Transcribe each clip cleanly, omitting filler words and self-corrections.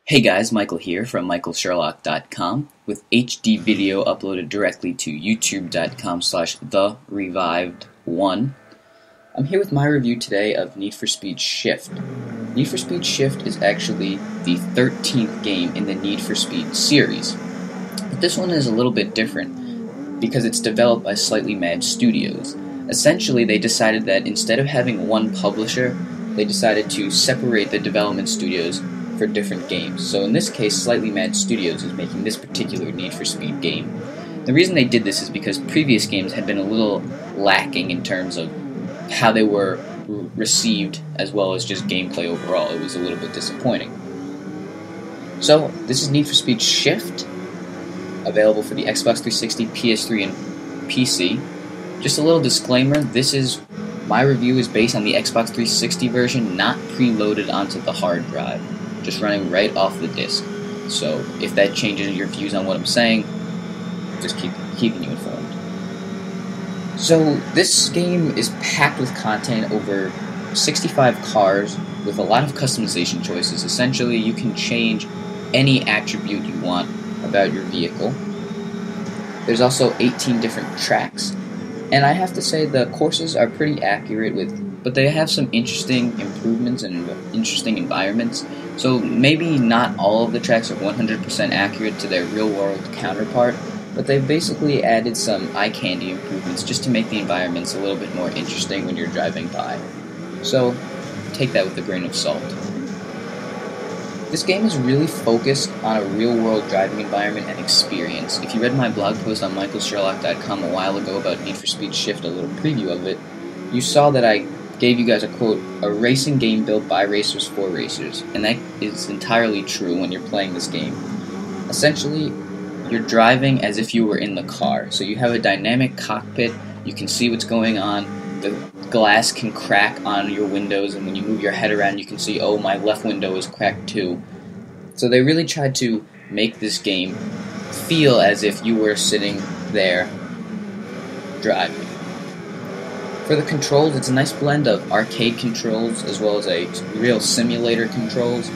Hey guys, Michael here from michaelsherlock.com with HD video uploaded directly to youtube.com/therevived1. I'm here with my review today of Need for Speed Shift. Need for Speed Shift is actually the 13th game in the Need for Speed series. But this one is a little bit different because it's developed by Slightly Mad Studios. Essentially, they decided that instead of having one publisher, they decided to separate the development studios for different games. So in this case, Slightly Mad Studios is making this particular Need for Speed game. The reason they did this is because previous games had been a little lacking in terms of how they were received as well as just gameplay overall. It was a little bit disappointing. So this is Need for Speed Shift, available for the Xbox 360, PS3, and PC. Just a little disclaimer, my review is based on the Xbox 360 version, not preloaded onto the hard drive, just running right off the disc. So if that changes your views on what I'm saying, just keeping you informed. So this game is packed with content, over 65 cars with a lot of customization choices. Essentially, you can change any attribute you want about your vehicle. There's also 18 different tracks, and I have to say the courses are pretty accurate but they have some interesting improvements and interesting environments. So maybe not all of the tracks are 100% accurate to their real-world counterpart, but they've basically added some eye candy improvements just to make the environments a little bit more interesting when you're driving by. So take that with a grain of salt. This game is really focused on a real-world driving environment and experience. If you read my blog post on michaelsherlock.com a while ago about Need for Speed Shift, a little preview of it, you saw that I gave you guys a quote, "A racing game built by racers for racers," and that is entirely true when you're playing this game. Essentially, you're driving as if you were in the car, so you have a dynamic cockpit, you can see what's going on, the glass can crack on your windows, and when you move your head around you can see, oh, my left window is cracked too. So they really tried to make this game feel as if you were sitting there driving. For the controls, it's a nice blend of arcade controls as well as a real simulator controls.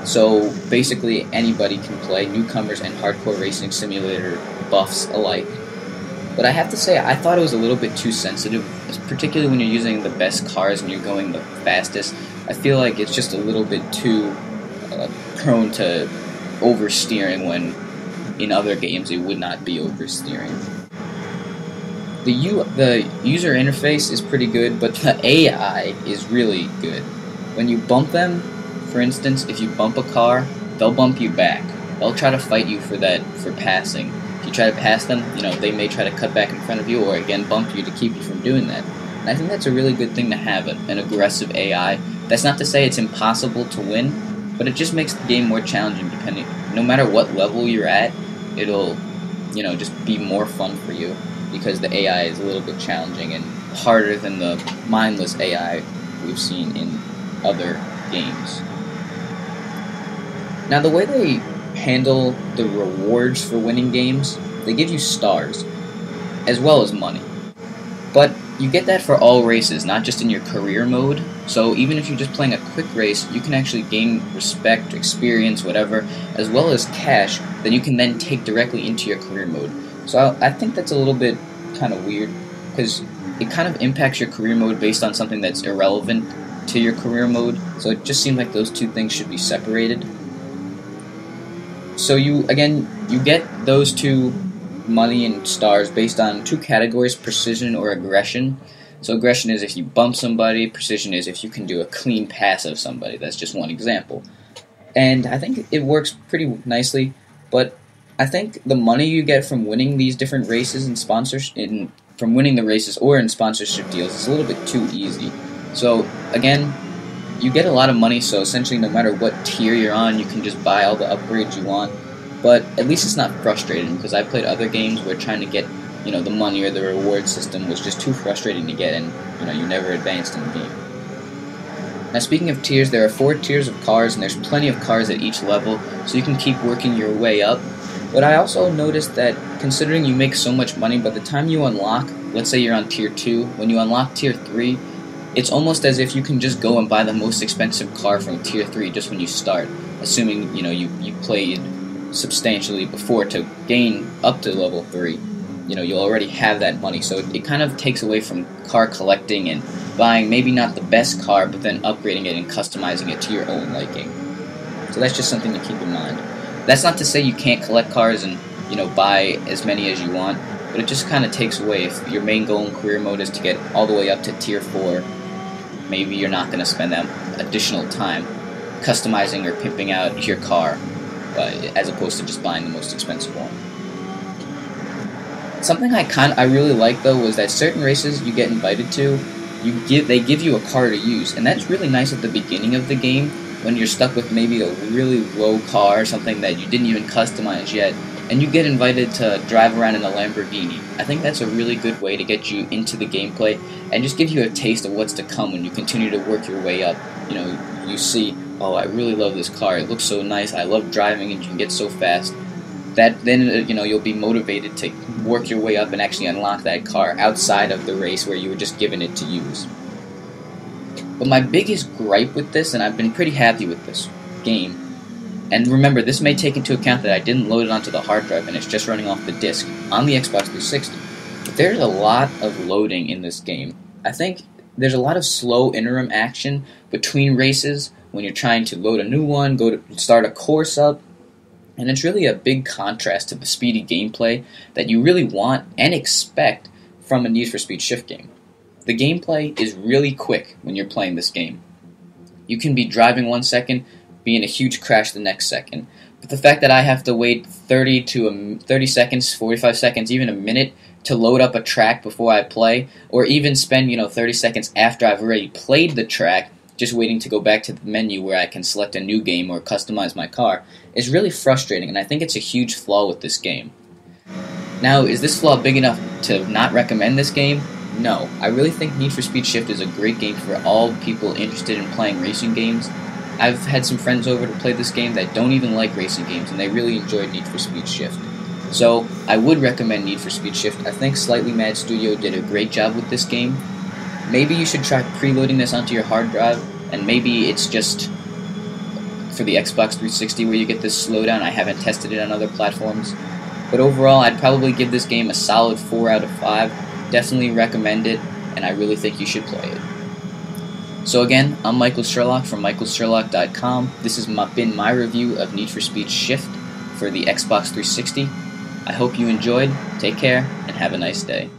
So basically anybody can play, newcomers and hardcore racing simulator buffs alike. But I have to say, I thought it was a little bit too sensitive, particularly when you're using the best cars and you're going the fastest. I feel like it's just a little bit too prone to oversteering when in other games it would not be oversteering. The user interface is pretty good, but the AI is really good. When you bump them, for instance, if you bump a car, they'll bump you back. They'll try to fight you for passing. If you try to pass them, they may try to cut back in front of you or again bump you to keep you from doing that. And I think that's a really good thing to have, an aggressive AI. That's not to say it's impossible to win, but it just makes the game more challenging no matter what level you're at, it'll, just be more fun for you because the AI is a little bit challenging and harder than the mindless AI we've seen in other games. Now, the way they handle the rewards for winning games, they give you stars, as well as money. But you get that for all races, not just in your career mode. So even if you're just playing a quick race, you can actually gain respect, experience, whatever, as well as cash that you can then take directly into your career mode. So I think that's a little bit kind of weird, because it kind of impacts your career mode based on something that's irrelevant to your career mode. So it just seems like those two things should be separated. So you get those two, money and stars, based on two categories, precision or aggression. So aggression is if you bump somebody, precision is if you can do a clean pass of somebody. That's just one example. And I think it works pretty nicely, but I think the money you get from winning these different races and from winning the races or in sponsorship deals is a little bit too easy. So again, you get a lot of money, so essentially no matter what tier you're on, you can just buy all the upgrades you want. But at least it's not frustrating, because I played other games where trying to get, the money or the reward system was just too frustrating to get, and you never advanced in the game. Now, speaking of tiers, there are 4 tiers of cars, and there's plenty of cars at each level, so you can keep working your way up. But I also noticed that considering you make so much money, by the time you unlock, let's say you're on tier 2, when you unlock tier 3, it's almost as if you can just go and buy the most expensive car from tier 3 just when you start. assuming you played substantially before to gain up to level 3. You'll already have that money, so it kind of takes away from car collecting and buying maybe not the best car, but then upgrading it and customizing it to your own liking. So that's just something to keep in mind. That's not to say you can't collect cars and buy as many as you want, but it just kind of takes away. If your main goal in career mode is to get all the way up to tier 4, maybe you're not going to spend that additional time customizing or pimping out your car, as opposed to just buying the most expensive one. Something I really like though was that certain races you get invited to, they give you a car to use, and that's really nice at the beginning of the game when you're stuck with maybe a really low car, something that you didn't even customize yet, and you get invited to drive around in a Lamborghini. I think that's a really good way to get you into the gameplay and just give you a taste of what's to come when you continue to work your way up. You see, oh, I really love this car, it looks so nice, I love driving and you can get so fast. Then you'll be motivated to work your way up and actually unlock that car outside of the race where you were just given it to use. But my biggest gripe with this, and I've been pretty happy with this game, and remember, this may take into account that I didn't load it onto the hard drive and it's just running off the disc on the Xbox 360. But there's a lot of loading in this game. I think there's a lot of slow interim action between races when you're trying to load a new one, go to start a course up, and it's really a big contrast to the speedy gameplay that you really want and expect from a Need for Speed Shift game. The gameplay is really quick when you're playing this game. You can be driving 1 second, be in a huge crash the next second. But the fact that I have to wait 30 seconds, 45 seconds, even a minute to load up a track before I play, or even spend 30 seconds after I've already played the track, just waiting to go back to the menu where I can select a new game or customize my car, is really frustrating, and I think it's a huge flaw with this game. Now, is this flaw big enough to not recommend this game? No. I really think Need for Speed Shift is a great game for all people interested in playing racing games. I've had some friends over to play this game that don't even like racing games, and they really enjoyed Need for Speed Shift. So, I would recommend Need for Speed Shift. I think Slightly Mad Studio did a great job with this game. Maybe you should try preloading this onto your hard drive, and maybe it's just for the Xbox 360 where you get this slowdown. I haven't tested it on other platforms. But overall, I'd probably give this game a solid 4 out of 5. Definitely recommend it, and I really think you should play it. So again, I'm Michael Sherlock from michaelsherlock.com. This has been my review of Need for Speed Shift for the Xbox 360. I hope you enjoyed. Take care, and have a nice day.